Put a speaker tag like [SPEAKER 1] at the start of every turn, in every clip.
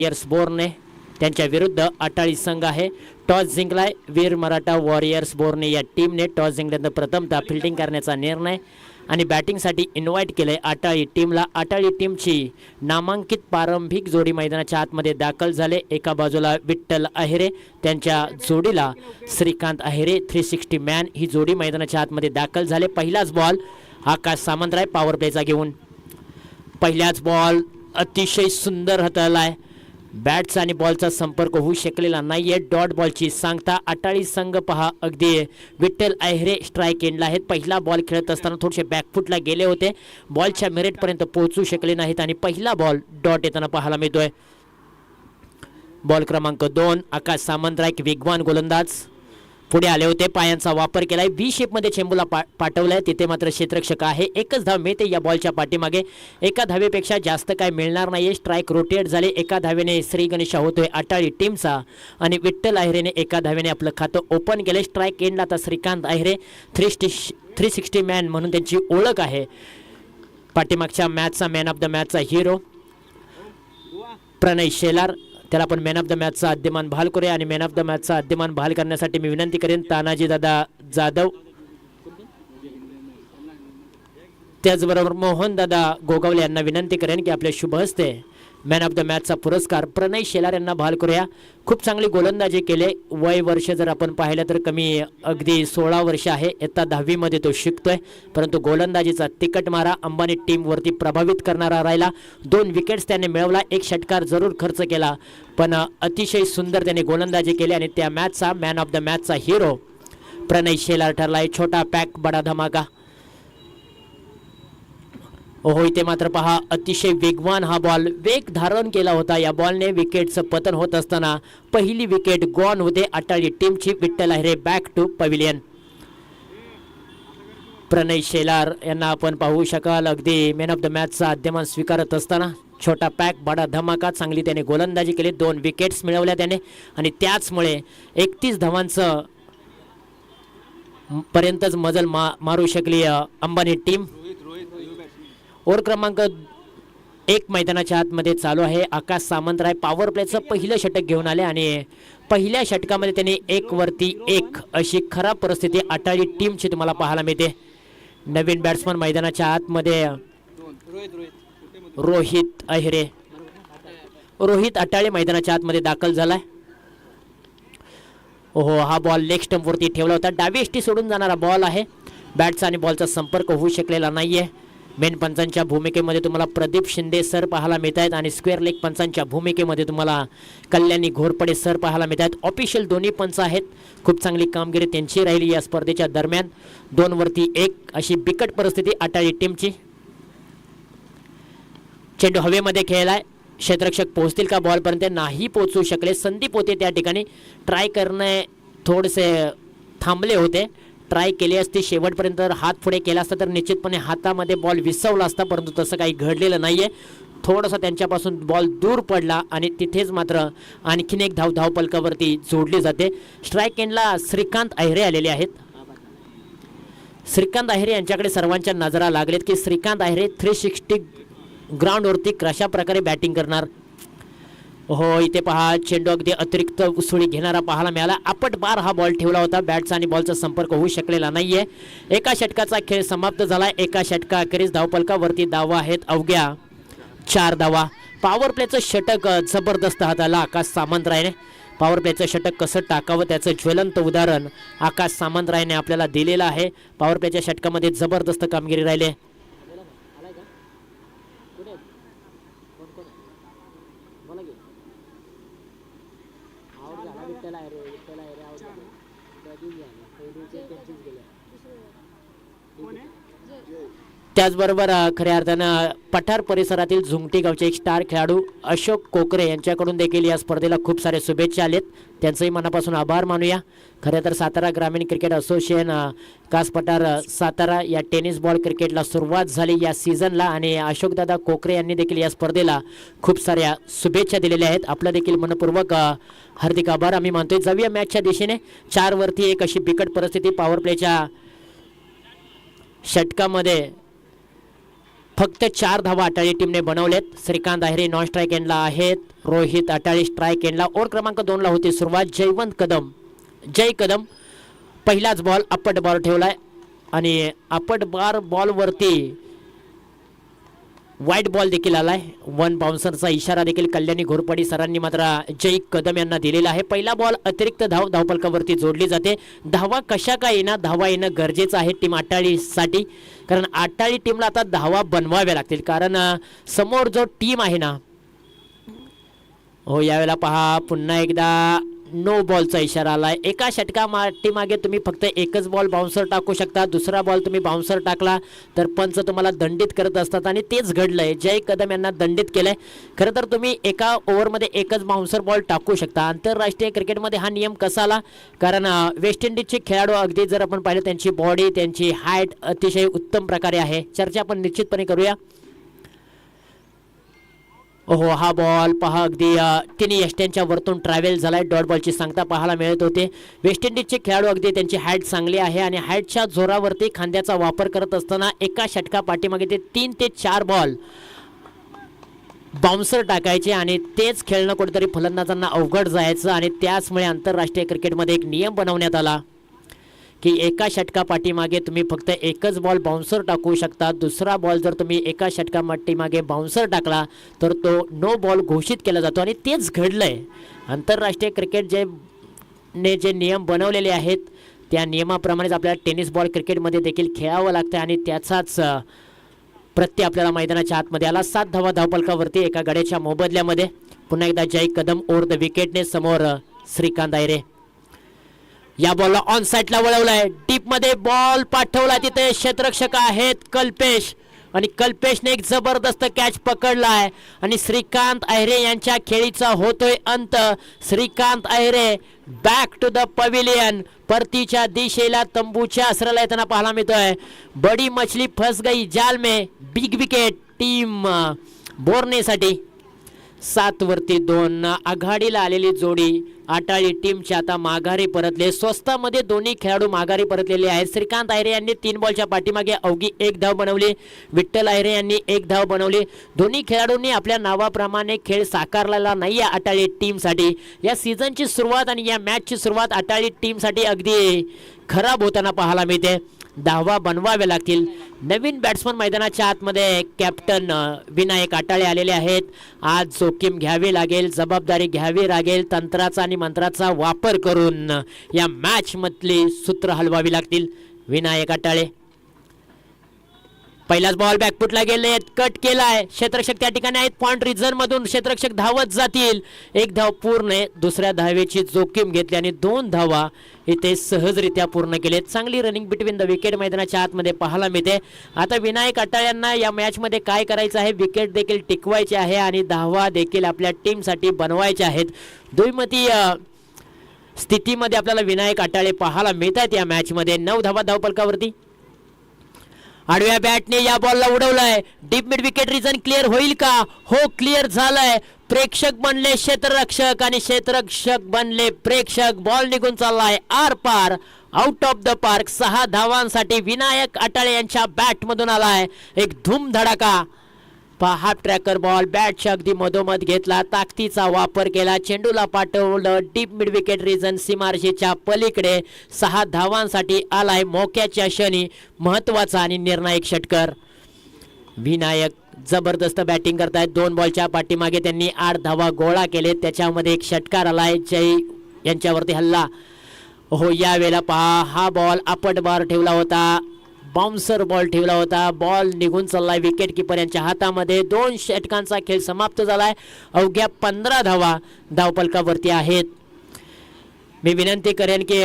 [SPEAKER 1] Warriors borne त्यांच्या विरुद्ध अटाळी संघ आहे. टॉस जिंकलाय वीर मराठा वॉरियर्स बोर्ने या टीमने. टॉस जिंकल्यानंतर प्रथमतः फिल्डिंग करण्याचा निर्णय आणि बॅटिंगसाठी इन्व्हाइट केले अटाळी टीमला. अटाळी टीमची नामांकित प्रारंभिक जोडी मैदानाच्या आतमध्ये दाखल झाले. एका बाजूला विठ्ठल अहिरे, त्यांच्या जोडीला श्रीकांत अहिरे 360 मॅन ही जोडी मैदानाच्या आतमध्ये दाखल झाले. पहिलाच बॉल आकाश सामंतराय पॉवर प्लेचा घेऊन. पहिल्याच बॉल अतिशय सुंदर हाताळलाय. बॅट्स आणि बॉलचा संपर्क होऊ शकलेला नाहीये. डॉट बॉलची सांगता अटाळी संघ पहा अगदी विठ्ठल अहिरे स्ट्राईक एंडला आहेत. पहिला बॉल खेळत असताना थोडेसे बॅकफुटला गेले होते, बॉलच्या मिरेटपर्यंत पोहोचू शकले नाहीत आणि पहिला बॉल डॉट येताना पाहायला मिळतोय. बॉल क्रमांक 2 आकाश सामंतराय वेगवान गोलंदाज पुढे आले होते. पायांचा वापर केलाय. बी शेपमध्ये चेंबूला पाठवलाय. तिथे मात्र क्षेत्ररक्षक आहे. एकच धाव मिळते या बॉलच्या पाठीमागे. एका धावेपेक्षा जास्त काय मिळणार नाहीये. स्ट्राईक रोटेट झाले. एका धावेने श्री गणेशा होतोय अटाळी टीमचा आणि विठ्ठल अहिरेने एका धावेने आपलं खातं ओपन केले. स्ट्राईक एंडला आता श्रीकांत अहिरे 360 मॅन म्हणून त्यांची ओळख आहे. पाठीमागच्या मॅचचा मॅन ऑफ द मॅचचा हिरो प्रणय शेलार, त्याला आपण मॅन ऑफ द मॅचचा अद्यमान बहाल करूया. आणि मॅन ऑफ द मॅचचा अद्यमान बहाल करण्यासाठी मी विनंती करेन तानाजी दादा जाधव, त्याचबरोबर मोहन दादा गोगावले यांना विनंती करेन की आपल्या शुभ हस्ते मॅन ऑफ द मॅचचा पुरस्कार प्रणय शेलार यांना बहाल करूया. खूप चांगली गोलंदाजी केले. वय वर्ष जर आपण पाहिलं तर कमी अगदी 16 वर्ष आहे. इयत्ता 10वी मध्ये तो शिकतोय, परंतु गोलंदाजीचा तिकट मारा अंबानी टीमवरती प्रभावित करणारा राहिला. 2 विकेट्स त्याने मिळवला. 1 षटकार जरूर खर्च केला, पण अतिशय सुंदर त्याने गोलंदाजी केली आणि त्या मॅचचा मॅन ऑफ द मॅचचा हिरो प्रणय शेलार ठरलाय. छोटा पॅक बडा धमाका. ओहो, इथे मात्र पहा अतिशय वेगवान हा बॉल वेग धारण केला होता. या बॉलने विकेटचं पतन होत असताना पहिली विकेट गॉन होते अटाळी टीमची. Vitthal Ahire back to pavilion. Pranay Shelar यांना आपण पाहू शकाल अगदी मॅन ऑफ द मॅचचा अद्यमान स्वीकारत असताना. छोटा पॅक बडा धमाका. चांगली त्याने गोलंदाजी केली. 2 विकेट्स मिळवल्या त्याने आणि त्याचमुळे 31 धावांचं पर्यंतच मजल मारू शकली अंबानी टीम. ओव्हर क्रमांक 1 मैदानाच्या आतमध्ये चालू आहे. आकाश सामंतराय पॉवर प्लेचं पहिलं षटक घेऊन आले आणि पहिल्या षटकामध्ये त्यांनी 1 वरती 1 अशी खराब परिस्थिती अटाळी टीमची तुम्हाला पाहायला मिळते. नवीन बॅट्समन मैदानाच्या आतमध्ये रोहित अहिरे. रोहित अटाळे मैदानाच्या आतमध्ये दाखल झालाय. ओहो, हा बॉल लेग स्टंपवरती ठेवला होता. डावी एष्टी सोडून जाणारा बॉल आहे. बॅटचा आणि बॉलचा संपर्क होऊ शकलेला नाहीये. मेन पंचांच्या भूमिकेमध्ये तुम्हाला प्रदीप शिंदे सर पाहायला मिळत आहेत आणि स्क्वेअर लेग पंचांच्या भूमिकेमध्ये तुम्हाला कल्याणी घोरपडे सर पाहायला मिळत आहेत. ऑफिशियल दोन्ही पंच आहेत. खूप चांगली कामगिरी त्यांची राहिली या स्पर्धेच्या दरम्यान. 2 वरती 1 अशी बिकट परिस्थिती अटाळी टीमची. चेंडू हवेमध्ये खेळलाय. क्षेत्ररक्षक पोहोचतील का बॉलपर्यंत? नाही पोहोचू शकले. संदीप होते त्या ठिकाणी. ट्राय करणे थोडेसे थांबले होते. ट्राय केली असती शेवटपर्यंत, हात पुढे केला असता तर निश्चितपणे हातामध्ये बॉल विसवला असता, परंतु तसं काही घडलेलं नाहीये. थोडासा त्यांच्यापासून बॉल दूर पडला आणि तिथेच मात्र आणखीन एक धाव धावपलकावरती जोडली जाते. स्ट्राईक एंडला श्रीकांत अहिरे आलेले आहेत. श्रीकांत अहिरे यांच्याकडे सर्वांच्या नजरा लागलेत की श्रीकांत अहिरे 360 ग्राउंडवरती कशा प्रकारे बॅटिंग करणार. हो, इथे पहा चेंडू अगदी अतिरिक्त उसळी घेणारा पाहायला मिळाला. आपट बार हा बॉल ठेवला होता. बॅटचा आणि बॉलचा संपर्क होऊ शकलेला नाहीये. एका षटकाचा खेळ समाप्त झालाय. एका षटका अखेरीस धावपलकावरती धावा आहेत अवघ्या 4 धावा. पॉवर प्लेचं षटक जबरदस्त हाताला आकाश सामंतरायने. पॉवर प्लेचं षटक कसं टाकावं त्याचं ज्वलंत उदाहरण आकाश सामंतरायने आपल्याला दिलेलं आहे. पॉवर प्लेच्या षटकामध्ये जबरदस्त कामगिरी राहिली. त्याचबरोबर खऱ्या अर्थानं पठार परिसरातील झुमटी गावचे एक स्टार खेळाडू अशोक कोकरे यांच्याकडून देखील या स्पर्धेला खूप सारे शुभेच्छा आलेत. त्यांचंही मनापासून आभार मानूया. खरं तर सातारा ग्रामीण क्रिकेट असोसिएशन कास पठार सातारा या टेनिस बॉल क्रिकेटला सुरुवात झाली या सीझनला आणि अशोकदादा कोकरे यांनी देखील या स्पर्धेला खूप साऱ्या शुभेच्छा दिलेल्या आहेत. आपलं देखील मनपूर्वक हार्दिक आभार आम्ही मानतोय. जाऊया मॅचच्या दिशेने. 4 वरती 1 अशी बिकट परिस्थिती. पॉवर प्लेच्या षटकामध्ये फक्त 4 धावा अटाळी टीमने बनवलेत. श्रीकांत अहिरे नॉन स्ट्राईक एंडला आहेत. रोहित अटाळी स्ट्राईक एंडला. ओव्हर क्रमांक 2 ला होती सुरुवात. जय कदम पहिलाच बॉल अपट बॉल ठेवलाय आणि अपट बॉल वरती वाईट बॉल देखील आलाय. 1 बाउन्सरचा इशारा देखील कल्याणी घोरपडी सरांनी मात्र जय कदम यांना दिलेला आहे. पहिला बॉल अतिरिक्त धावफलकावरती जोडली जाते. धावा कशा काय येणार, धावा येणं गरजेचं आहे टीम अटाळीसाठी, कारण अटाळी टीमला आता धावा बनवाव्या लागतील, कारण समोर जो टीम आहे ना, हो यावेळेला पहा पुन्हा एकदा नो बॉलचा इशारा आलाय. एका षटकामागे तुम्ही फक्त एकच बॉल बाउन्सर टाकू शकता. दुसरा बॉल तुम्ही बाउन्सर टाकला तर पंच तुम्हाला दंडित करत असतात आणि तेच घडलंय. जय कदम यांना दंडित केलंय. खरं तर तुम्ही एका ओव्हरमध्ये एकच बाउन्सर बॉल टाकू शकता. आंतरराष्ट्रीय क्रिकेटमध्ये हा नियम कसा आला, कारण वेस्ट इंडिजचे खेळाडू अगदी जर आपण पाहिलं त्यांची बॉडी, त्यांची हाईट अतिशय उत्तम प्रकारे आहे. चर्चा आपण निश्चितपणे करूया. ओहो, हा बॉल पहा अगदी 3 यष्ट्यांच्या वरतून ट्रॅव्हल झालाय. डॉट बॉलची सांगता पाहायला मिळत होते. वेस्ट इंडिजचे खेळाडू अगदी त्यांची हाईट चांगली आहे आणि हाईटच्या जोरावरती खांद्याचा वापर करत असताना एका षटका पाठीमागे ते 3 ते 4 बॉल बाउन्सर टाकायचे आणि तेच खेळणं कुठेतरी फलंदाजांना अवघड जायचं आणि त्याचमुळे आंतरराष्ट्रीय क्रिकेटमध्ये एक नियम बनवण्यात आला की एका षटका पाठीमागे तुम्ही फक्त एकच बॉल बाउन्सर टाकू शकता. दुसरा बॉल जर तुम्ही एका षटका पाठीमागे बाउन्सर टाकला तर तो नो बॉल घोषित केला जातो आणि तेच घडलंय. आंतरराष्ट्रीय क्रिकेट जे नियम बनवलेले आहेत त्या नियमाप्रमाणेच आपल्याला टेनिस बॉल क्रिकेटमध्ये देखील खेळावं लागतं आणि त्याचाच प्रत्यय आपल्याला मैदानाच्या आतमध्ये आला. 7 धावा धावफलकावरती एका गड्याच्या मोबदल्यामध्ये. पुन्हा एकदा जय कदम ओव्हर द विकेटने. समोर श्रीकांत अहिरे. या बॉलला ऑन साइडला वळवलाय. डीप मध्ये बॉल पाठवला. तिथे क्षेत्ररक्षक आहेत कल्पेश आणि कल्पेशने एक जबरदस्त कॅच पकडलाय आणि श्रीकांत अहिरे यांच्या खेळीचा होतोय अंत. Shrikant Ahire back to the pavilion. परतीच्या दिशेला तंबूच्या आश्रयाला येताना पाहायला मिळतोय. बडी मछली फस गई जाल में. Big wicket team बोर्नेसाठी. 7 वरती 2 आघाडीला आलेली जोडी अटाळी टीमच्या आता माघारी परतले. स्वस्तामध्ये दोन्ही खेळाडू माघारी परतलेले आहेत. श्रीकांत अहिरे यांनी 3 बॉलच्या पाठीमागे अवघी 1 धाव बनवली. विठ्ठल अहिरे यांनी 1 धाव बनवली. दोन्ही खेळाडूंनी आपल्या नावाप्रमाणे खेळ साकारलेला नाही आहे अटाळी टीमसाठी. या सीझनची सुरुवात आणि या मॅचची सुरुवात अटाळी टीमसाठी अगदी खराब होताना पाहायला मिळते. धावा बनवाव्या लागतील. नवीन बॅट्समन मैदानाच्या आतमध्ये कॅप्टन विनायक अटाळे आलेले आहेत. आज जोखीम घ्यावी लागेल, जबाबदारी घ्यावी लागेल. तंत्राचा आणि मंत्राचा वापर करून या मॅच मधली सूत्र हलवावी लागतील. विनायक अटाळे. पहिलाच बॉल बॅकफुटला गेले, कट केलाय. क्षेत्ररक्षक त्या ठिकाणी आहेत. पॉइंट रिझन मधून क्षेत्ररक्षक धावत जातील. 1 धाव पूर्ण. दुसऱ्या धावेची जोखीम घेतली आणि 2 धावा इथे सहजरित्या पूर्ण केलेत. चांगली रनिंग बिटवीन द विकेट मैदानाच्या आतमध्ये पाहायला मिळते. आता विनायक अटाळ्यांना या मॅच मध्ये काय करायचं आहे, विकेट देखील टिकवायचे आहे आणि धावा देखील आपल्या टीमसाठी बनवायचे आहेत. द्विमती स्थितीमध्ये आपल्याला विनायक अटाळे पाहायला मिळतात या मॅच मध्ये. 9 धावा धावफलकावरती. आडव्या बॅटने या बॉलला उडवलाय. Deep mid wicket region clear होईल का? हो, क्लिअर झालाय. प्रेक्षक बनले क्षेत्ररक्षक आणि क्षेत्ररक्षक बनले प्रेक्षक. बॉल निघून चाललाय आर पार, आउट ऑफ द पार्क. 6 धावांसाठी विनायक अटाळे यांच्या बॅट मधून आलाय एक धूम धडाका. हाफ ट्रॅकर बॉल बॅटच्या अगदी मधोमध घेतला. ताकदीचा वापर केला. चेंडूला पाठवलं डीप मिड विकेट रिजन सीमारेषेच्या पलीकडे. 6 धावांसाठी आलाय मोक्याच्या क्षणी महत्वाचा आणि निर्णायक षटकर. विनायक जबरदस्त बॅटिंग करतायत. 2 बॉलच्या पाठीमागे त्यांनी 8 धावा गोळा केले. त्याच्यामध्ये एक षटकार आलाय. जय यांच्यावरती हल्ला. हो, यावेळेला पहा हा बॉल अपट बॉल ठेवला होता. बाउन्सर बॉल ठेवला होता. बॉल निघून चाललाय विकेट किपर यांच्या हातामध्ये. 2 षटकांचा खेळ समाप्त झालाय. अवघ्या 15 धावा धावफलकावरती आहेत. मी विनंती करेन की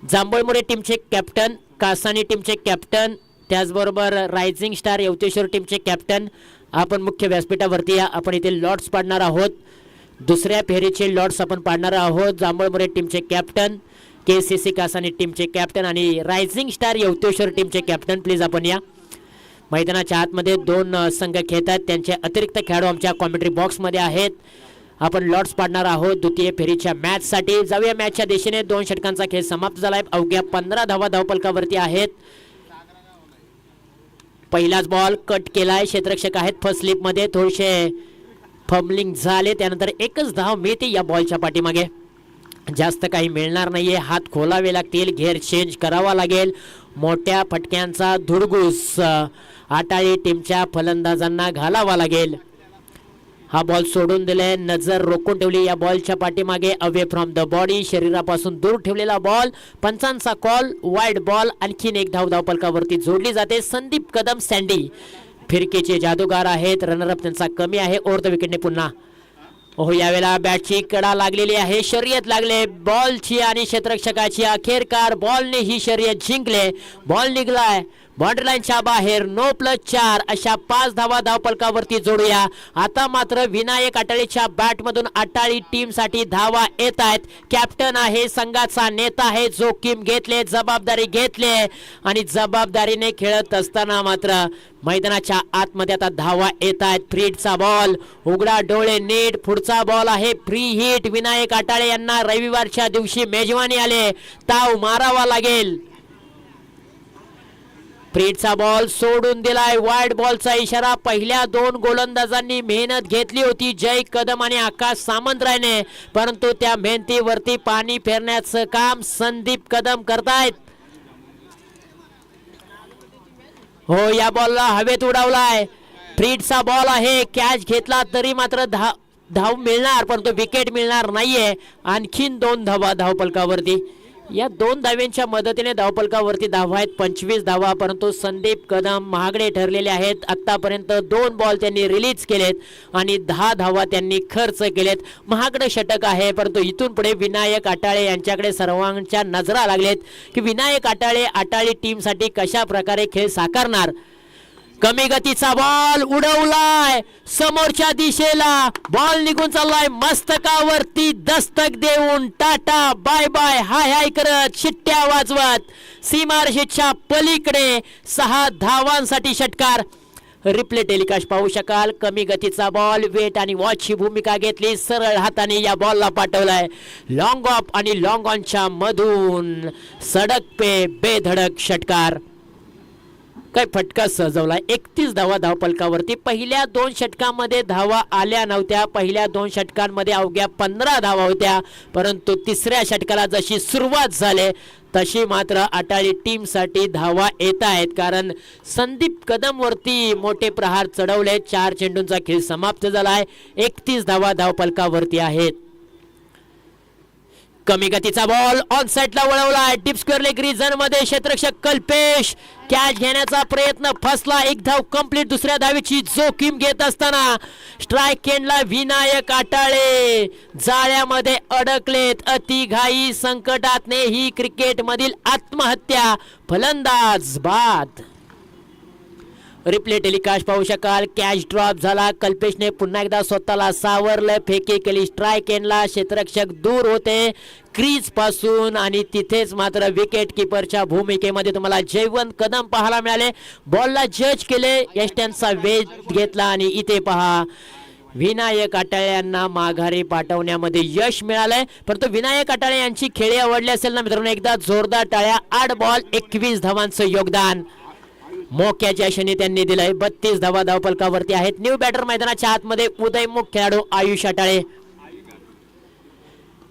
[SPEAKER 1] जांभळमुळे टीमचे कॅप्टन, कासानी टीमचे कॅप्टन, त्याचबरोबर रायझिंग स्टार यवतेश्वर टीमचे कॅप्टन आपण मुख्य व्यासपीठावरती या. आपण इथे लॉट्स पाडणार आहोत. दुसऱ्या फेरीचे लॉट्स आपण पाडणार आहोत. जांभळमुळे टीमचे कॅप्टन, KCC कासानी टीमचे कॅप्टन आणि रायझिंग स्टार यवतेश्वर टीमचे कॅप्टन. प्लीज आपण या. मैदानाच्या आतमध्ये 2 संघ खेळतात. त्यांचे अतिरिक्त खेळाडू आमच्या कॉमेंट्री बॉक्समध्ये आहेत. आपण लॉट्स पाडणार आहोत द्वितीय फेरीच्या मॅच साठी. जाऊया मॅचच्या दिशेने. 2 षटकांचा खेळ समाप्त झालाय. अवघ्या 15 धावा धावपलकावरती आहेत. पहिलाच बॉल कट केलाय. क्षेत्ररक्षक आहेत फर्स्ट स्लिप मध्ये, थोडेसे फंबलिंग झाले, त्यानंतर एकच धाव मिळते या बॉलच्या पाठीमागे. जास्त काही मिळणार नाहीये. हात खोलावे लागतील, घेर चेंज करावा लागेल. मोठ्या फटक्यांचा धुडगूस आटाळी टीमच्या फलंदाजांना घालावा लागेल. हा बॉल सोडून दिले, नजर रोखून ठेवली या बॉलच्या पाठीमागे. अवे फ्रॉम द बॉडी, शरीरापासून दूर ठेवलेला बॉल. पंचांचा कॉल, वाईड बॉल. आणखीन एक धाव धावपलकावरती जोडली जाते. संदीप कदम सँडी फिरकीचे जादूगार आहेत. रनरअप त्यांचा कमी आहे. ओव्हर द विकेटने पुन्हा. ओहो, यावेळेला बॅटची कडा लागलेली आहे. शर्यत लागले बॉलची आणि क्षेत्ररक्षकाची. अखेरकार बॉलने ही शर्यत जिंकले. बॉल निघलाय बाउंड्री लाईनच्या बाहेर. 9+4 अशा 5 धावा धावपलकावरती जोडूया. आता मात्र विनायक आटाळेच्या बॅटमधून आटाळी टीम साठी धावा येत आहेत. कॅप्टन आहे, संघाचा नेता आहे. जोखीम घेतले, जबाबदारी घेतले आणि जबाबदारीने खेळत असताना मात्र मैदानाच्या आतमध्ये आता धावा येत आहेत. फ्रीडचा बॉल, उघडा डोळे नीट. पुढचा बॉल आहे फ्री हिट. विनायक आटाळे यांना रविवारच्या दिवशी मेजवानी आले, ताव मारावा लागेल. फ्रीडचा बॉल सोडून दिलाय. वाईड बॉलचा इशारा. पहिल्या 2 गोलंदाजांनी मेहनत घेतली होती, जय कदम आणि आकाश सामंतरायने, परंतु त्या मेहनतीवरती पाणी फेरण्याचं काम संदीप कदम करतायत. हो, या बॉलला हवेत उडवलाय. फ्रीडचा बॉल आहे. कॅच घेतला तरी मात्र धाव मिळणार, परंतु विकेट मिळणार नाहीये. आणखीन 2 धावा धावपलकावरती. या 2 धाव्यांच्या मदतीने धावपलकावरती धावा आहेत 25 धावा, परंतु संदीप कदम महागडे ठरलेले आहेत. आतापर्यंत 2 बॉल त्यांनी रिलीज केलेत आणि 10 धावा त्यांनी खर्च केलेत. महागडे षटक आहे, परंतु इथून पुढे विनायक आटाळे यांच्याकडे सर्वांच्या नजरा लागलेत की विनायक आटाळे आटाळी टीम साठी कशा प्रकारे खेळ साकारणार. कमी गतीचा बॉल उडवलाय समोरच्या दिशेला. बॉल निघून चाललाय मस्तकावरती. दस्तक देऊन टाटा बाय बाय हाय हाय करत शिट्ट्या वाजवत सीमारेषेच्या पलीकडे 6 धावांसाठी षटकार. रिप्ले टेलिकास्ट पाहू शकाल. कमी गतीचा बॉल, वेट आणि वॉचची भूमिका घेतली. सरळ हाताने या बॉलला पाठवलाय. लॉंग ऑफ आणि लॉंग ऑनच्या मधून सडक पे बेधडक षटकार. काय फटका सजवलाय. 31 धावा धावपलकावरती. पहिल्या 2 षटकांमध्ये धावा आल्या नव्हत्या. पहिल्या 2 षटकांमध्ये अवघ्या 15 धावा होत्या, परंतु तिसऱ्या षटकाला जशी सुरुवात झाली तशी मात्र आटाळी टीम साठी धावा येत आहेत, कारण संदीप कदम वरती मोठे प्रहार चढवले. 4 चेंडूंचा खेळ समाप्त झालाय. 31 धावा धावपलकावरती आहेत. कमी गतीचा बॉल ऑन साइडला वळवला. डीप स्क्वेअर लेग रिजन मध्ये क्षेत्ररक्षक कल्पेश कॅच घेण्याचा प्रयत्न फसला. 1 धाव कंप्लीट. दुसऱ्या धावेची जोखीम घेत असताना स्ट्राइक एंडला विनायक आटाळे जाळ्यामध्ये अडकलेत. अतिघाई संकटातने ही क्रिकेट मधील आत्महत्या. फलंदाज बाद. रिप्ले टेलिकास्ट पाहू शकाल. कॅच ड्रॉप झाला. कल्पेशने पुन्हा एकदा स्वतःला सावरलं. फेकी केली स्ट्राइक एंडला. क्षेत्ररक्षक दूर होते क्रीज पासून आणि तिथेच मात्र विकेट किपरच्या भूमिकेमध्ये तुम्हाला जयवंत कदम पाहायला मिळाले. बॉलला जज केले, यष्ट्यांचा वेध घेतला आणि इथे पहा विनायक आटाळे यांना माघारी पाठवण्यामध्ये यश मिळालंय. परंतु विनायक आटाळे यांची खेळी आवडली असेल ना मित्रांनो, एकदा जोरदार टाळ्या. 8 बॉल 21 धावांचं योगदान मोक्याच्या क्षणी त्यांनी दिलंय. 32 धावा धावपलकावरती आहेत. न्यू बॅटर मैदानाच्या आतमध्ये उदयमुख खेळाडू आयुष आटाळे.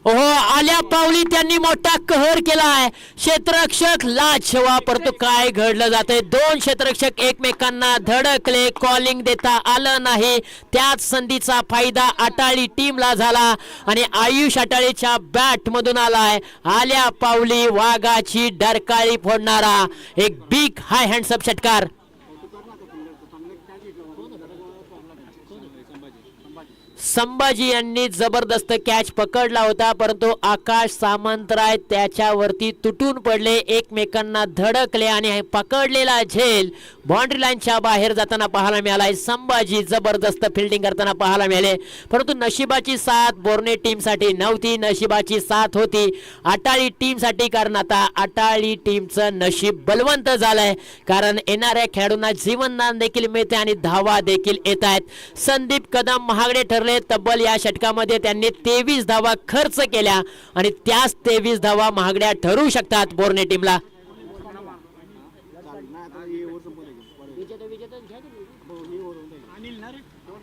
[SPEAKER 1] ओहो, आल्या पावली त्यांनी मोठा कहर केलाय. क्षेत्ररक्षक लाजवा, परंतु काय घडलं जातंय. 2 क्षेत्ररक्षक एकमेकांना धडकले. कॉलिंग देता आलं नाही. त्याच संधीचा फायदा आटाळी टीमला झाला आणि आयुष आटाळेच्या बॅट मधून आलाय. आल्या पावली वाघाची डरकाळी फोडणारा एक बिग हाय हँडसअप षटकार. संभाजी यांनी जबरदस्त कॅच पकडला होता, परंतु आकाश सामंतराय त्याच्यावरती तुटून पडले. एकमेकांना धडकले आणि पकडलेला झेल बाउंड्री लाईनच्या बाहेर जाताना पाहायला मिळाला. संभाजी जबरदस्त फिल्डिंग करताना पाहायला मिळाले, परंतु नशिबाची साथ बोर्ने टीम साठी नव्हती. नशिबाची साथ होती आटाळी टीम साठी, कारण आता आटाळी टीमचं नशीब बलवंत झालंय, कारण येणाऱ्या खेळाडूंना जीवनदान देखील मिळते आणि धावा देखील येत आहेत. संदीप कदम महागडे ठरले. तब्बल या षटकामध्ये त्यांनी 23 धावा खर्च केल्या आणि त्याच 23 धावा महागड्या ठरू शकतात बोर्ने टीमला.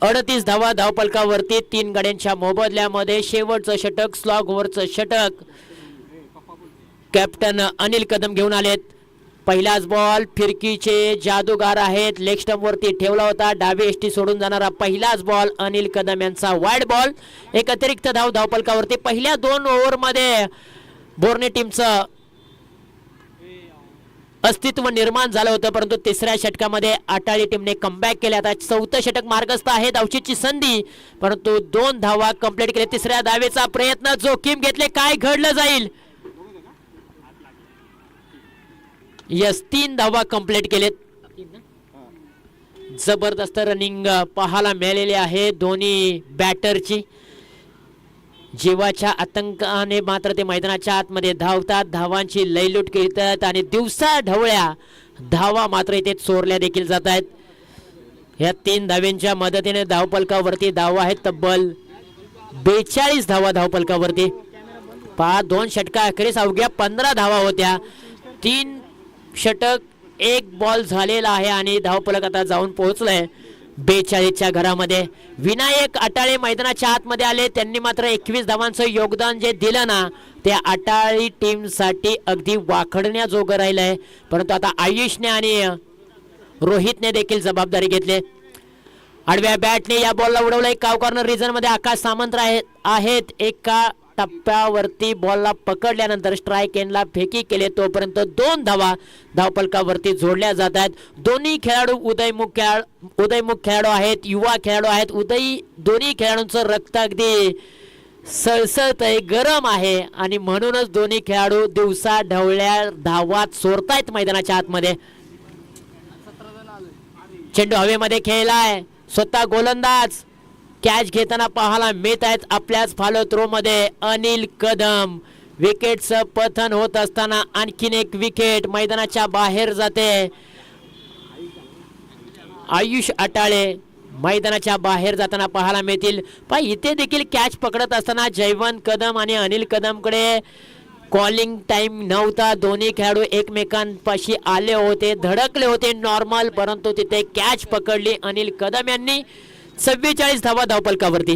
[SPEAKER 1] 38 धावा धावपलकावरती 3 गड्यांच्या मोबदल्यामध्ये. शेवटचं षटक स्लॉग ओव्हरचं षटक कॅप्टन अनिल कदम घेऊन आलेत. पहिलाच बॉल फिरकीचे जादूगार आहेत. लेग स्टंप वरती ठेवला होता. डावी एष्टी सोडून जाणारा पहिलाच बॉल अनिल कदम यांचा वाईड बॉल. एक अतिरिक्त धाव धावपलकावरती. पहिल्या 2 ओव्हरमध्ये बोर्ने टीमचं अस्तित्व निर्माण झालं होतं, परंतु तिसऱ्या षटकामध्ये आटाळी टीमने कमबॅक केले. आता 4थं षटक मार्गस्थ आहे. धावचीची संधी, परंतु 2 धावा कंप्लीट केले. तिसऱ्या धावेचा प्रयत्न, जोखीम घेतले. काय घडलं जाईल? यस, 3 धावा कंप्लीट केलेत. जबरदस्त रनिंग पाहायला मिळालेली आहे दोन्ही बॅटरची. जीवाच्या आतंकाने मात्र ते मैदानाच्या आतमध्ये धावतात, धावांची लयलूट करतात आणि दिवसा ढवळ्या धावा मात्र इथे चोरल्या देखील जात आहेत. या 3 धाव्यांच्या मदतीने धावपलकावरती धावा आहेत तब्बल 42 धावा धावपलकावरती. 2 षटका अखेरीस अवघ्या 15 धावा होत्या. 3 षटक 1 बॉल झालेला आहे आणि धावपलक आता जाऊन पोहोचलंय 42च्या घरामध्ये. विनायक आटाळे मैदानाच्या आतमध्ये आले. त्यांनी मात्र 21 धावांचं योगदान जे दिलं ना, ते आटाळी टीम साठी अगदी वाखडण्याजोगं राहिलंय. परंतु आता आयुषने आणि रोहितने देखील जबाबदारी घेतली. आडव्या बॅटने या बॉलला उडवलंय. काव कॉर्नर रिजन मध्ये आकाश सामंत आहेत. एका टप्प्यावरती बॉलला पकडल्यानंतर स्ट्राईक एंडला फेकी केले. तोपर्यंत 2 धावा धावपलकावरती जोडल्या जात आहेत. दोन्ही खेळाडू उदयमुख खेळाडू आहेत, युवा खेळाडू आहेत. दोन्ही खेळाडूंचं रक्त अगदी सळसळत आहे, गरम आहे आणि म्हणूनच दोन्ही खेळाडू दिवसा ढवळ्या धावा चोरतायत मैदानाच्या आतमध्ये. चेंडू हवेमध्ये खेळलाय. स्वतः गोलंदाज कॅच घेताना पाहायला मिळत आहेत. आपल्याच फॉलो थ्रो मध्ये अनिल कदम. विकेटचं पतन होत असताना आणखीन एक विकेट मैदानाच्या बाहेर जाते. आयुष आटाळे मैदानाच्या बाहेर जाताना पाहायला मिळतील. इथे देखील कॅच पकडत असताना जयवंत कदम आणि अनिल कदमकडे कॉलिंग टाइम नव्हता. दोन्ही खेळाडू एकमेकांपाशी आले होते, धडकले होते नॉर्मल, परंतु तिथे कॅच पकडली अनिल कदम यांनी. 44 धावा धावपलकावरती.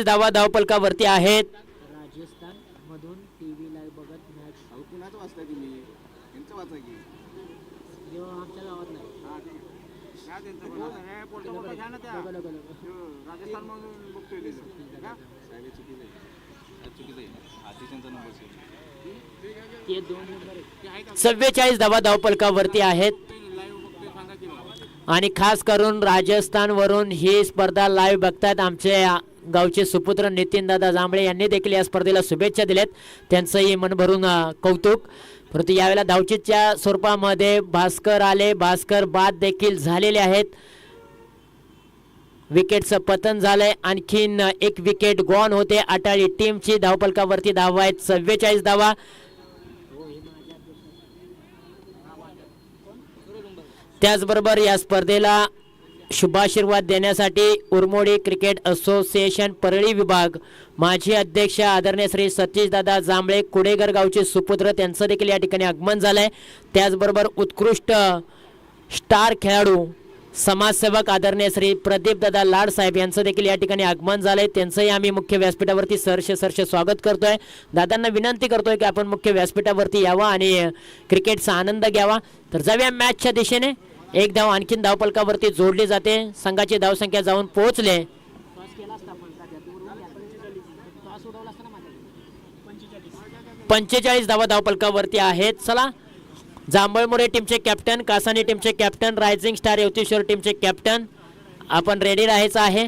[SPEAKER 1] धावा धावपलकावरती आहेत. राजस्थान मधून टीव्ही लाईव्ह बघत मॅच कुणाचं वाचताय तुम्ही? यांचं वाचा की जो आमच्या गावात नाही. हां ठीक आहे. काय त्यांचं हे पोलचा मोठा घ्या ना त्या राजस्थान मधून बघतोय ते का साहेब चुकीचं आहे. चुकीचं आहे. आतिशंचा नंबर आहे. 44 धावा धावपलकावरती आहेत आणि खास करून राजस्थान वरून ही स्पर्धा लाईव्ह बघतात. आमचे गावचे सुपुत्र नितीन दादा जांभळे यांनी देखील या स्पर्धेला शुभेच्छा दिल्यात. त्यांचंही मन भरून कौतुक. परंतु यावेळेला धावचीच्या स्वरूपामध्ये भास्कर आले. भास्कर बाद देखील झालेले आहेत. विकेटचं पतन झालंय. आणखीन एक विकेट गॉन होते आटाळी टीमची. धावपलकावरती धावा आहेत 44 धावा. त्याचबरोबर या स्पर्धेला शुभाशीर्वाद देण्यासाठी उरमोडी क्रिकेट असोसिएशन परळी विभाग माजी अध्यक्ष आदरणीय श्री सतीशदादा जांभळे कुडेगर गावचे सुपुत्र त्यांचं देखील या ठिकाणी आगमन झालंय. त्याचबरोबर उत्कृष्ट स्टार खेळाडू समाजसेवक आदरणीय श्री प्रदीपदादा लाड साहेब यांचं देखील या ठिकाणी आगमन झालंय. त्यांचंही आम्ही मुख्य व्यासपीठावरती सहर्ष स्वागत करतोय. दादांना विनंती करतोय की आपण मुख्य व्यासपीठावरती यावा आणि क्रिकेटचा आनंद घ्यावा. तर जाऊया मॅचच्या दिशेने. एक धाव आणखीन धावपलकावरती जोडली जाते. संघाची धावसंख्या जाऊन पोहोचले 45 धावा धावपलकावरती आहेत. चला, जांभळमुरे टीमचे कॅप्टन, कासानी टीमचे कॅप्टन, रायझिंग स्टार युवतीश्वर टीमचे कॅप्टन आपण रेडी राहायचं आहे.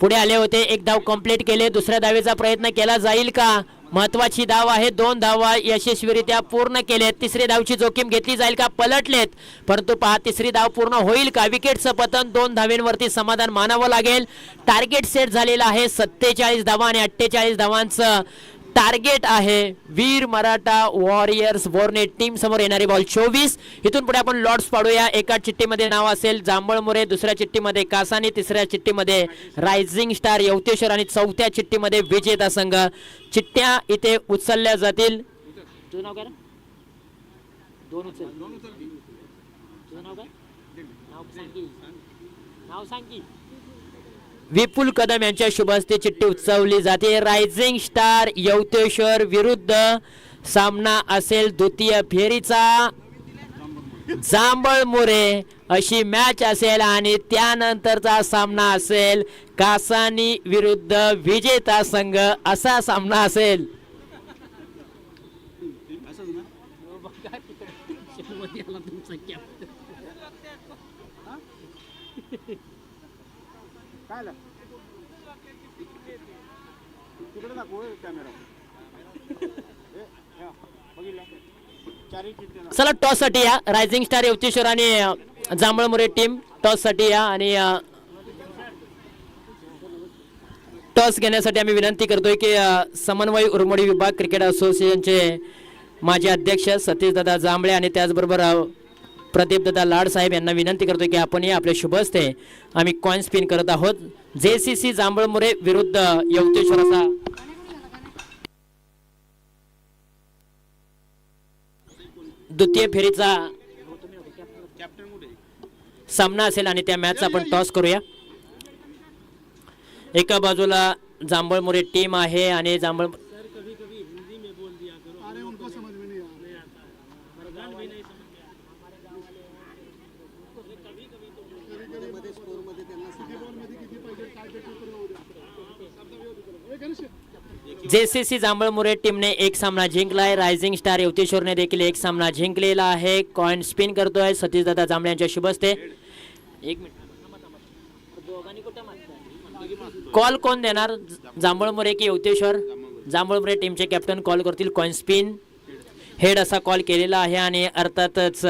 [SPEAKER 1] पुढे आले होते. एक धाव कंप्लीट केले. दुसऱ्या धावेचा प्रयत्न केला जाईल का? महत्वाची धाव आहे. 2 धावा यशस्वीरित्या पूर्ण केलेत. तिसरी धावची जोखीम घेतली जाईल का? पलटलेत, परंतु पहा तिसरी धाव पूर्ण होईल का? विकेटचं पतन. 2 धावेंवरती समाधान मानावं लागेल. टार्गेट सेट झालेलं आहे 47 धावा आणि 48 धावांचं टार्गेट आहे वीर मराठा वॉरियर्स बोर्ने टीम समोर येणारी बॉल 24. इथून पुढे आपण लॉट्स पाडूया. एका चिठ्ठीमध्ये नाव असेल जांभळमुरे, दुसऱ्या चिठ्ठीमध्ये कासानी, तिसऱ्या चिठ्ठीमध्ये रायझिंग स्टार यवतेश्वर आणि चौथ्या चिठ्ठीमध्ये विजेता संघ. चिठ्ठ्या इथे उचलल्या जातील. तुझं नाव काय? दोन उचल. तुझं नाव काय? नाव सांग की. विपुल कदम यांच्या शुभ हस्ते चिठ्ठी उचलली जाते. रायझिंग स्टार यवतेश्वर विरुद्ध सामना असेल द्वितीय फेरीचा जांभळमुरे अशी मॅच असेल आणि त्यानंतरचा सामना असेल कासानी विरुद्ध विजेता संघ असा सामना असेल. चला टॉस साठी या. रायझिंग स्टार यवतेश्वर आणि जांभळमुरे टीम टॉस साठी या आणि टॉस घेण्यासाठी आम्ही विनंती करतोय की समन्वय उरमोडी विभाग क्रिकेट असोसिएशनचे माजी अध्यक्ष सतीशदादा जांभळे आणि त्याचबरोबर प्रदीपदादा लाड साहेब यांना विनंती करतोय की आपण आपल्या शुभ हस्ते आम्ही कॉइन स्पिन करत आहोत. JCC जांभळमुरे विरुद्ध यवतेश्वर असा द्वितीय फेरीचा सामना असेल आणि त्या मॅचचा आपण टॉस करूया. एका बाजूला जांभळमुरे टीम आहे आणि जांभळ JCC जांभळमुरे टीमने एक सामना जिंकलाय. रायझिंग स्टार यवतेश्वरने देखील एक सामना जिंकलेला आहे. कॉइन स्पिन करतोय सतीशदादा जांभळे यांच्या शुभ हस्ते. एक मिनिट कॉल कोण देणार, जांभळमुरे की यवतेश्वर? जांभळमुरे टीमचे कॅप्टन कॉल करतील. कॉइन स्पिन हेड असा कॉल केलेला आहे आणि अर्थातच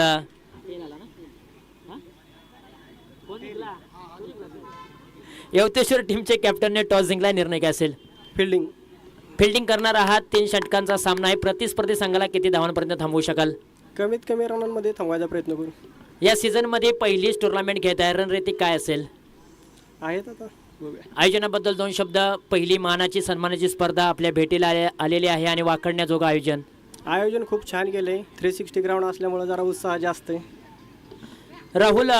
[SPEAKER 1] यवतेश्वर टीमचे कॅप्टनने टॉस जिंकला. निर्णय काय असेल? फिल्डिंग करणार आहात. 3 षटकांचा सामना आहे. प्रतिस्पर्धी संघाला किती धावांपर्यंत थांबवू शकाल?
[SPEAKER 2] कमीत कमी रनांमध्ये थांबवायचा प्रयत्न करू.
[SPEAKER 1] या सीझन मध्ये पहिलीच टुर्नामेंट घेत आहे. रन रेटिंग काय असेल?
[SPEAKER 2] आहेत आता बघूया.
[SPEAKER 1] आयोजनाबद्दल 2 शब्द. पहिली मानाची सन्मानाची स्पर्धा आपल्या भेटीला आलेली आहे आणि वाकडण्याजोगं आयोजन
[SPEAKER 2] खूप छान केलंय. 360 ग्राउंड असल्यामुळे जरा उत्साह जास्त आहे.
[SPEAKER 1] राहुल,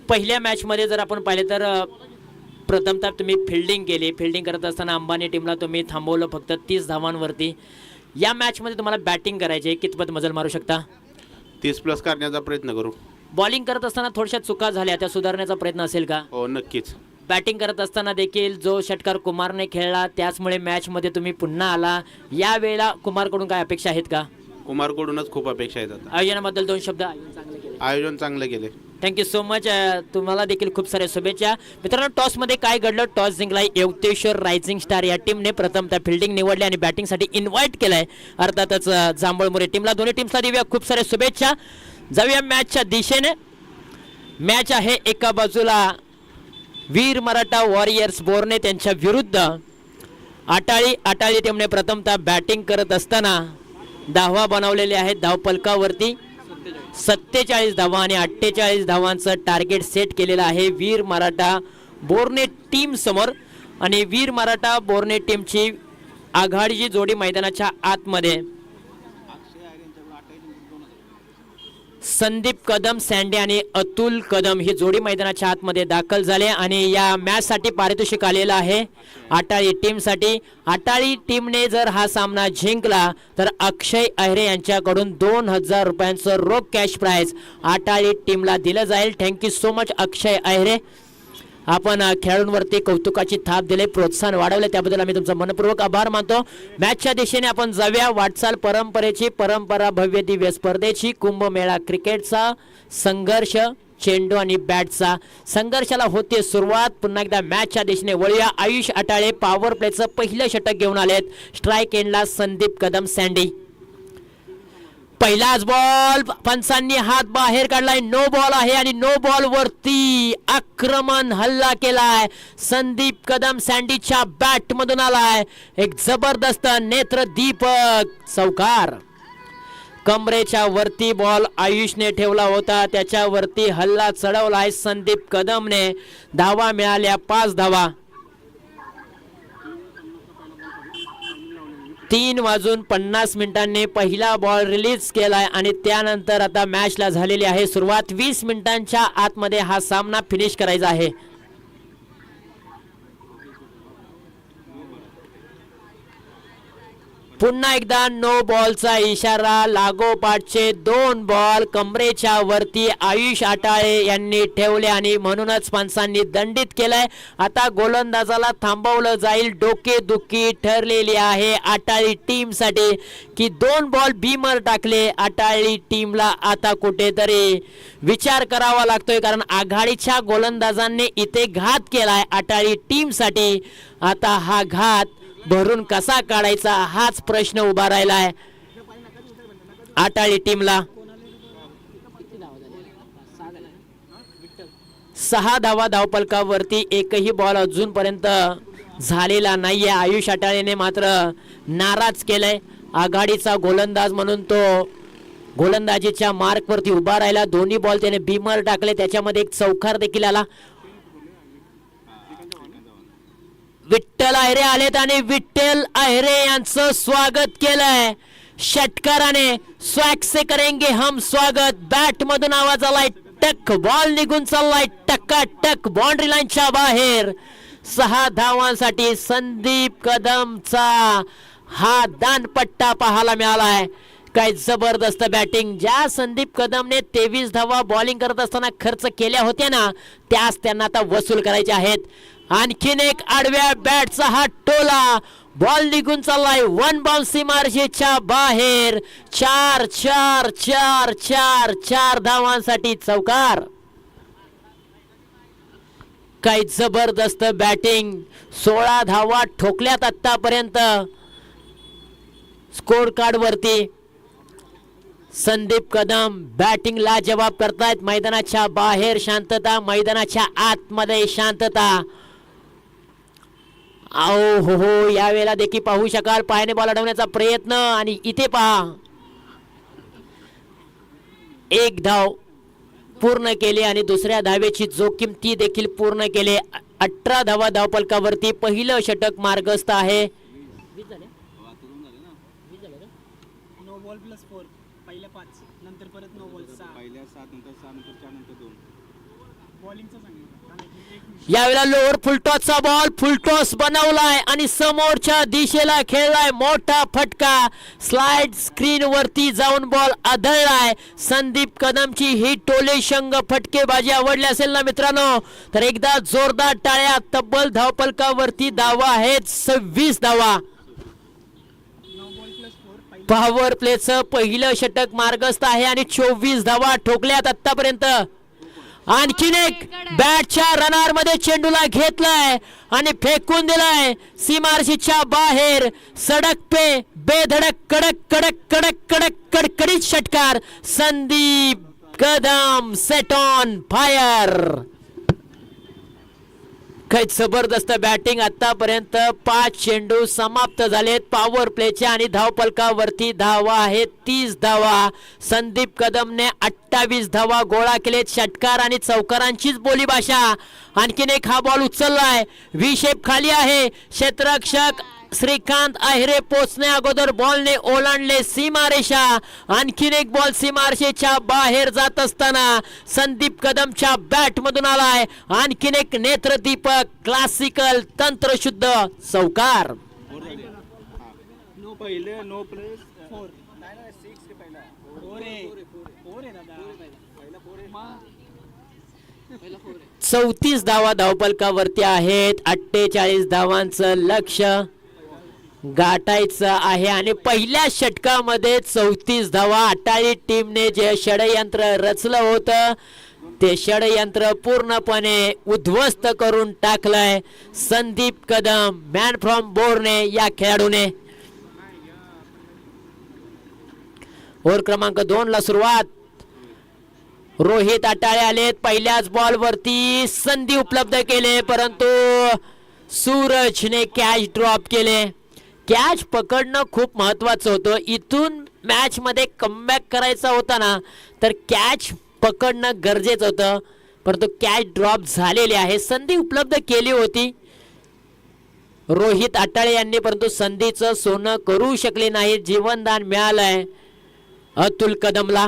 [SPEAKER 1] पहिल्या मॅच मध्ये जर आपण पाहिले तर प्रथमतः तुम्ही फिल्डिंग करत असताना अंबानी टीमला तुम्ही थांबवलं फक्त 30 धावांवरती. या मॅच मध्ये तुम्हाला बॅटिंग करायची आहे. कितपत मजल मारू शकता?
[SPEAKER 3] 30+ करण्याचा प्रयत्न करू.
[SPEAKER 1] बॉलिंग करत असताना थोड्याशा चुका झाल्या, त्या सुधारण्याचा प्रयत्न असेल का?
[SPEAKER 3] हो नक्कीच.
[SPEAKER 1] बॅटिंग करत असताना देखील जो षटकार कुमारने खेळला त्याचमुळे मॅच मध्ये तुम्ही पुन्हा आला. या वेळेला कुमारकडून काय अपेक्षा आहेत का?
[SPEAKER 3] कुमारकडूनच खूप अपेक्षा आहेत. आता
[SPEAKER 1] आयोजनाबद्दल 2 शब्द.
[SPEAKER 3] आयोजन चांगलं केले.
[SPEAKER 1] Thank you so much. तुम्हाला देखील खूप साऱ्या शुभेच्छा. मित्रांनो, टॉसमध्ये काय घडलं? टॉस जिंकलाय यवतेश्वर रायझिंग स्टार या टीमने. प्रथमतः फिल्डिंग निवडली आणि बॅटिंगसाठी इन्व्हाइट केलंय अर्थातच जांभळमुरे टीमला. दोन्ही टीम्सला देऊया खूप साऱ्या शुभेच्छा. जाऊया मॅचच्या दिशेने. मॅच आहे एका बाजूला वीर मराठा वॉरियर्स बोर्ने त्यांच्या विरुद्ध आटाळी टीमने प्रथमतः बॅटिंग करत असताना धावा बनवलेले आहेत. धावफलकावरती 47 धावा आणि 48 धावांचं टार्गेट सेट केलेलं आहे वीर मराठा बोर्ने टीम समोर. आणि वीर मराठा बोर्ने टीमची आघाडीची जोडी मैदानाच्या आतमध्ये संदीप कदम सँडे आणि अतुल कदम ही जोडी मैदानाच्या आतमध्ये दाखल झाले. आणि या मॅच साठी पारितोषिक आलेलं आहे आटाळी टीमसाठी. आटाळी टीमने जर हा सामना जिंकला तर अक्षय अहिरे यांच्याकडून 2000 रुपयांचं रोख कॅश प्राइज आटाळी टीमला दिलं जाईल. थँक्यू सो मच अक्षय अहिरे. आपण खेळाडूंवरती कौतुकाची थाप दिले, प्रोत्साहन वाढवले, त्याबद्दल आम्ही तुमचा मनपूर्वक आभार मानतो. मॅचच्या दिशेने आपण जाऊया. वाटचाल परंपरेची, परंपरा भव्य दिव्य स्पर्धेची, कुंभमेळा क्रिकेटचा संघर्ष, चेंडू आणि बॅटचा संघर्षाला होते सुरुवात. पुन्हा एकदा मॅचच्या दिशेने वळूया. आयुष आटाळे पॉवर प्लेचं पहिलं षटक घेऊन आलेत. स्ट्राईक एंडला संदीप कदम सँडी. पहिलाच बॉल पंचांनी हात बाहेर काढलाय. नो बॉल आहे आणि नो बॉल वरती आक्रमण हल्ला केलाय. संदीप कदम सँडीच्या बॅट मधून आलाय. एक जबरदस्त नेत्रदीपक चौकार. कमरेच्या वरती बॉल आयुषने ठेवला होता, त्याच्यावरती हल्ला चढवलाय संदीप कदमने. धावा मिळाल्या 5 धावा. 3:50 पहिला बॉल रिलीज केलाय आणि त्यानंतर आता मॅचला झालेली आहे सुरुवात. 20 मिनिटांच्या आतमध्ये हा सामना फिनिश करायचा आहे. पुन्हा एकदा नो बॉलचा इशारा. लागोपाठचे 2 बॉल कमरेच्या वरती आयुष आटाळे यांनी ठेवले आणि म्हणूनच पंचांनी दंडित केलंय. आता गोलंदाजाला थांबवलं जाईल. डोकेदुखी ठरलेली आहे आटाळी टीम साठी की 2 बॉल बीमर टाकले. आटाळी टीमला आता कुठेतरी विचार करावा लागतोय, कारण आघाडीच्या गोलंदाजांनी इथे घात केलाय आटाळी टीम साठी. आता हा घात भरून कसा काढायचा हाच प्रश्न उभा राहिलाय आटाळी टीमला. 6 धावा धावपलकावरती. एकही बॉल अजूनपर्यंत झालेला नाहीये. आयुष आटाळेने मात्र नाराज केलंय. आघाडीचा गोलंदाज म्हणून तो गोलंदाजीच्या मार्कवरती उभा राहिला. दोन्ही बॉल त्याने बीमर टाकले, त्याच्यामध्ये एक चौकार देखील आला. विठ्ठल आहेरे आलेत आणि विठ्ठल आहेरे यांचं स्वागत केलंय षटकाराने. स्वॅग से करेंगे हम स्वागत. बॅट मधून आवाज आलाय. टक बॉल निघून चाललाय टकाटक बाउंड्री लाईनच्या बाहेर. 6 धावांसाठी संदीप कदमचा हा दानपट्टा पाहायला मिळालाय. काय जबरदस्त बॅटिंग. ज्या संदीप कदमने 23 धावा बॉलिंग करत असताना खर्च केल्या होत्या ना, त्याच त्यांना आता वसूल करायचे आहेत. आणखीन एक आडव्या बॅटचा हा टोला. बॉल निघून चाललाय 1 बाउन्स सीमारेषेच्या बाहेर. 4 4 4 4 4 धावांसाठी चौकार. काय जबरदस्त बॅटिंग. 16 धावा ठोकल्यात आतापर्यंत स्कोर कार्ड वरती. संदीप कदम बॅटिंग ला जवाब करतायत. मैदानाच्या बाहेर शांतता, मैदानाच्या आतमध्ये शांतता. आओ हो हो, यावेळेला देखील पाहू शकाल पायाने बॉल अडवण्याचा प्रयत्न आणि इथे पहा 1 धाव पूर्ण केली आणि दुसऱ्या धावेची जोखीम ती देखील पूर्ण केले. 18 धावा धावपलकावरती. पहिलं षटक मार्गस्थ आहे.
[SPEAKER 2] No ball +4. पहिल्या 5 नंतर परत नो बॉल 6.
[SPEAKER 4] पहिल्या 7 नंतर 6 नंतर 4 नंतर 2.
[SPEAKER 2] बॉलिंगचं सांगितलं.
[SPEAKER 1] यावेळेला लोअर फुलटॉसचा बॉल फुलटॉस बनवलाय आणि समोरच्या दिशेला खेळलाय. मोठा फटका. स्लाइड स्क्रीन वरती जाऊन बॉल आदळलाय. संदीप कदमची ही टोले शंग फटकेबाजी आवडली असेल ना मित्रांनो, तर एकदा जोरदार टाळ्या. तब्बल धावपलकावरती धावा आहेत 26 धावा. पॉवर प्लेचं पहिलं षटक मार्गस्थ आहे आणि 24 धावा ठोकल्यात आतापर्यंत. आणखीन एक बॅटच्या रनार मध्ये चेंडूला घेतलाय आणि फेकून दिलाय सीमारेषेच्या बाहेर. सडक पे बेधडक कडक कडक कडक कडक कडकडीत षटकार. Sandeep Kadam set on fire. काय जबरदस्त बॅटिंग. आतापर्यंत 5 चेंडू समाप्त झालेत पॉवर प्लेच्या आणि धावपलकावरती धावा आहेत 30 धावा. संदीप कदमने 28 धावा गोळा केलेत. षटकार आणि चौकारांचीच बोलीभाषा. आणखीन एक हा बॉल उचललाय. व्ही शेप खाली आहे. क्षेत्ररक्षक श्रीकांत आहेरे पोचणे अगोदर बॉलने ओलांडले सीमारेषा. आणखीन एक बॉल सीमारेषेच्या बाहेर जात असताना संदीप कदमच्या बॅट मधून आलाय. आणखीन एक नेत्रदीपक क्लासिकल तंत्रशुद्ध चौकार.
[SPEAKER 4] नो पहिले नो प्लेस 4. नाही नाही 6 पहिला 4 आहे दादा. पहिला 4
[SPEAKER 1] 34 धावा धावपलकावरती आहेत. 48 धावांचं लक्ष्य गाठायचं आहे आणि पहिल्या षटकामध्ये 34 धावा. आटाळी टीमने जे षडयंत्र रचलं होतं ते षडयंत्र पूर्णपणे उद्ध्वस्त करून टाकलंय Sandeep Kadam man from borne या खेळाडूने. ओव्हर क्रमांक 2 ला सुरुवात. रोहित आटाळे आलेत. पहिल्याच बॉल वरती संधी उपलब्ध केले, परंतु सूरजने कॅच ड्रॉप केले. कॅच पकडणं खूप महत्वाचं होतं. इथून मॅच मध्ये कमबॅक करायचा होता ना, तर कॅच पकडणं गरजेचं होतं, परंतु कॅच ड्रॉप झालेली आहे. संधी उपलब्ध केली होती रोहित आटाळे यांनी, परंतु संधीचं सोनं करू शकले नाही. जीवनदान मिळालंय अतुल कदमला.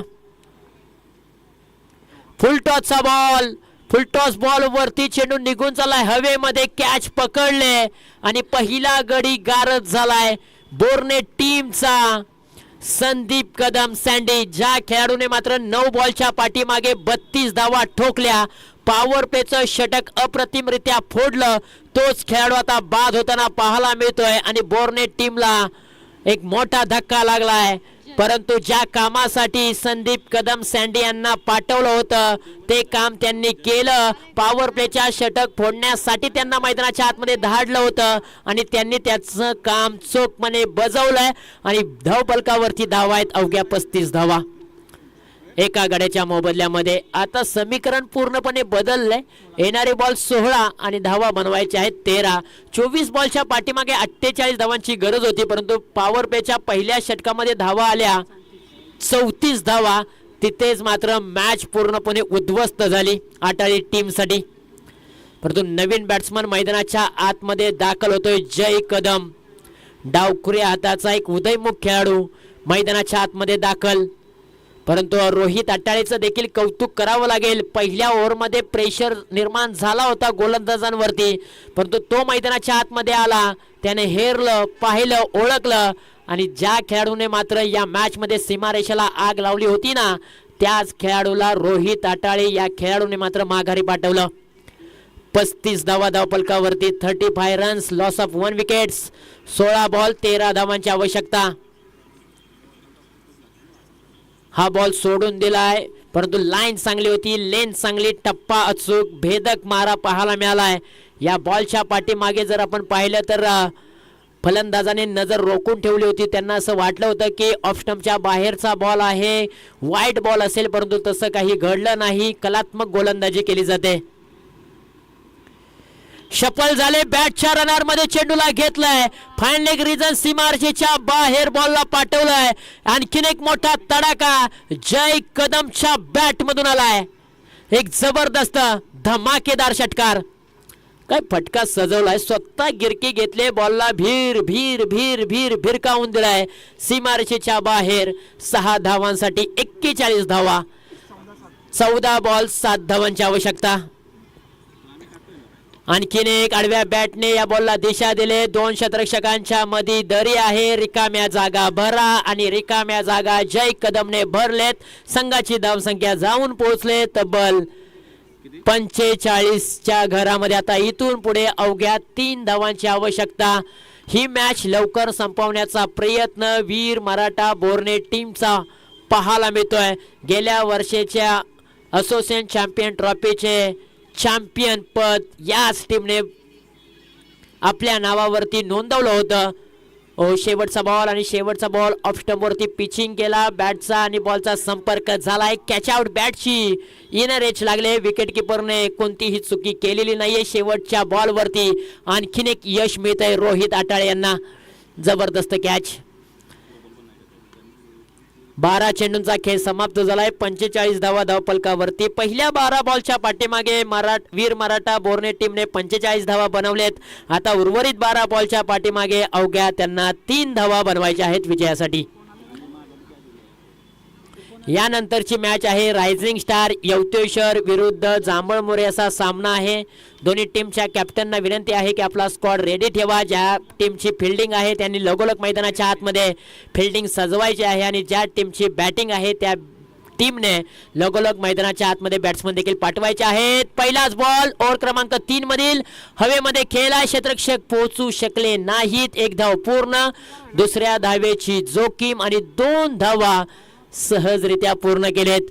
[SPEAKER 1] फुलटॉसचा बॉल, फुलटॉस बॉल वरती चेंडू निघून चाललाय, हवेमध्ये कॅच पकडले आणि पहिला गडी गारद झालाय बोर्ने टीमचा. संदीप कदम सँडी, ज्या खेळाडूने मात्र 9 बॉलच्या पाठीमागे 32 धावा ठोकल्या, पॉवर प्लेचं षटक अप्रतिमरित्या फोडलं, तोच खेळाडू आता बाद होताना पाहायला मिळतोय आणि बोर्ने टीमला एक मोठा धक्का लागलाय. परंतु ज्या कामासाठी संदीप कदम सँडी यांना पाठवलं होतं ते काम त्यांनी केलं. पॉवर प्लेच्या षटक फोडण्यासाठी त्यांना मैदानाच्या आतमध्ये धाडलं होतं आणि त्यांनी त्याचं काम चोखपणे बजावलंय आणि धावफलकावरती धावा आहेत अवघ्या 35 धावा एका गड्याच्या मोबदल्यामध्ये. आता समीकरण पूर्णपणे बदललंय. येणारे बॉल 16 आणि धावा बनवायचे आहेत 13. 24 बॉलच्या पाठीमागे 48 धावांची गरज होती, परंतु पॉवर प्लेच्या पहिल्या षटकामध्ये धावा आल्या 34 धावा. तिथेच मात्र मॅच पूर्णपणे उद्ध्वस्त झाली आटाळी टीमसाठी. परंतु नवीन बॅट्समन मैदानाच्या आतमध्ये दाखल होतोय जय कदम. डावखुऱ्या हाताचा एक उदयमुख खेळाडू मैदानाच्या आतमध्ये दाखल. परंतु रोहित आटाळेचं देखील कौतुक करावं लागेल. पहिल्या ओव्हरमध्ये प्रेशर निर्माण झाला होता गोलंदाजांवरती, परंतु तो मैदानाच्या आतमध्ये आला, त्याने हेरलं, पाहिलं, ओळखलं आणि ज्या खेळाडूने मात्र या मॅचमध्ये सीमारेषेला आग लावली होती ना, त्याच खेळाडूला रोहित आटाळे या खेळाडूने मात्र माघारी पाठवलं. 35 धावा धावफलकावरती, 35 runs, loss of 1 wickets, 16 ball 13 धावांची आवश्यकता. हा बॉल सोडून दिलाय, परंतु लाईन चांगली होती, लेन चांगली, टप्पा अचूक, भेदक मारा पाहायला मिळालाय. या बॉलच्या पाठीमागे जर आपण पाहिलं तर फलंदाजाने नजर रोखून ठेवली होती. त्यांना असं वाटलं होतं की ऑफ स्टंपच्या बाहेरचा बॉल आहे, वाईट बॉल असेल, परंतु तसं काही घडलं नाही. कलात्मक गोलंदाजी केली जाते. सफल झाले. बॅटच्या रनर मध्ये चेंडूला घेतलाय, फाईन लेग रिजन सीमारेषेच्या बाहेर बॉलला पाठवलाय. आणखीन एक मोठा तडाखा जय कदमच्या बॅट मधून आलाय. एक जबरदस्त धमाकेदार षटकार. काय फटका सजवलाय, स्वतः गिरकी घेतले, बॉलला भीर भीर भीर भीर भिरकावून दिलाय सीमारेषेच्या बाहेर. 6 धावांसाठी 41 धावा, 14 बॉल 7 धावांची आवश्यकता. आणखीन एक आडव्या बॅटने या बॉलला दिशा दिले. 2 शतरक्षकांच्या मध्ये दरी आहे, रिकाम्या जागा भरा आणि रिकाम्या जागा जय कदमने भरलेत. संघाची धावसंख्या जाऊन पोहोचले तब्बल 45च्या घरामध्ये. आता इथून पुढे अवघ्या 3 धावांची आवश्यकता. ही मॅच लवकर संपवण्याचा प्रयत्न वीर मराठा बोर्ने टीमचा पाहायला मिळतोय. गेल्या वर्षीच्या असोसिएशन चॅम्पियन ट्रॉफीचे चॅम्पियन पद याच टीमने आपल्या नावावरती नोंदवलं होतं. शेवटचा बॉल आणि शेवटचा बॉल ऑफ स्टंपवरती पिचिंग केला. बॅटचा आणि बॉलचा संपर्क झालाय. कॅच आउट बॅटची इनर एज लागले. विकेट किपरने कोणतीही चुकी केलेली नाहीये. शेवटच्या बॉलवरती आणखीन एक यश मिळतंय रोहित आटाळे यांना. जबरदस्त कॅच. 12 चेंडूंचा खेळ समाप्त झालाय. 45 धावा धावफलकावरती. पहिल्या 12 बॉलच्या पाठीमागे वीर मराठा बोर्ने टीमने 45 धावा बनवलेत. आता उर्वरित 12 बॉलच्या पाठीमागे अवघ्या त्यांना 3 धावा बनवायच्या आहेत विजयासाठी. यानंतरची मॅच आहे रायझिंग स्टार यवतेश्वर विरुद्ध जांभळमोरे असा सामना आहे. दोन्ही टीमच्या कॅप्टनना विनंती आहे की आपला स्क्वॉड रेडी ठेवा. ज्या टीमची फिल्डिंग आहे त्यांनी लगोलग मैदानाच्या आतमध्ये फिल्डिंग सजवायची आहे आणि ज्या टीमची बॅटिंग आहे त्या टीमने लगोलग मैदानाच्या आतमध्ये बॅट्समन देखील पाठवायचे आहेत. पहिलाच बॉल ओव्हर क्रमांक 3 मधील हवेमध्ये खेळला. क्षेत्ररक्षक पोहोचू शकले नाहीत. 1 धाव पूर्ण. दुसऱ्या धावेची जोखीम आणि 2 धावा सहजरित्या पूर्ण केलेत.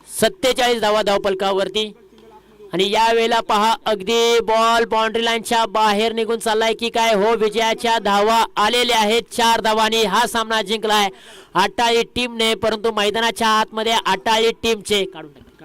[SPEAKER 1] 47 धावा धावफलकावरती. आणि यावेळेला पहा अगदी बॉल बाउंड्री लाईनच्या बाहेर निघून चाललाय की काय. हो, विजयाच्या धावा आलेल्या आहेत 4 धावांनी हा सामना जिंकलाय आटाळी टीमने. परंतु मैदानाच्या आतमध्ये आटाळी टीमचे काढून टाका.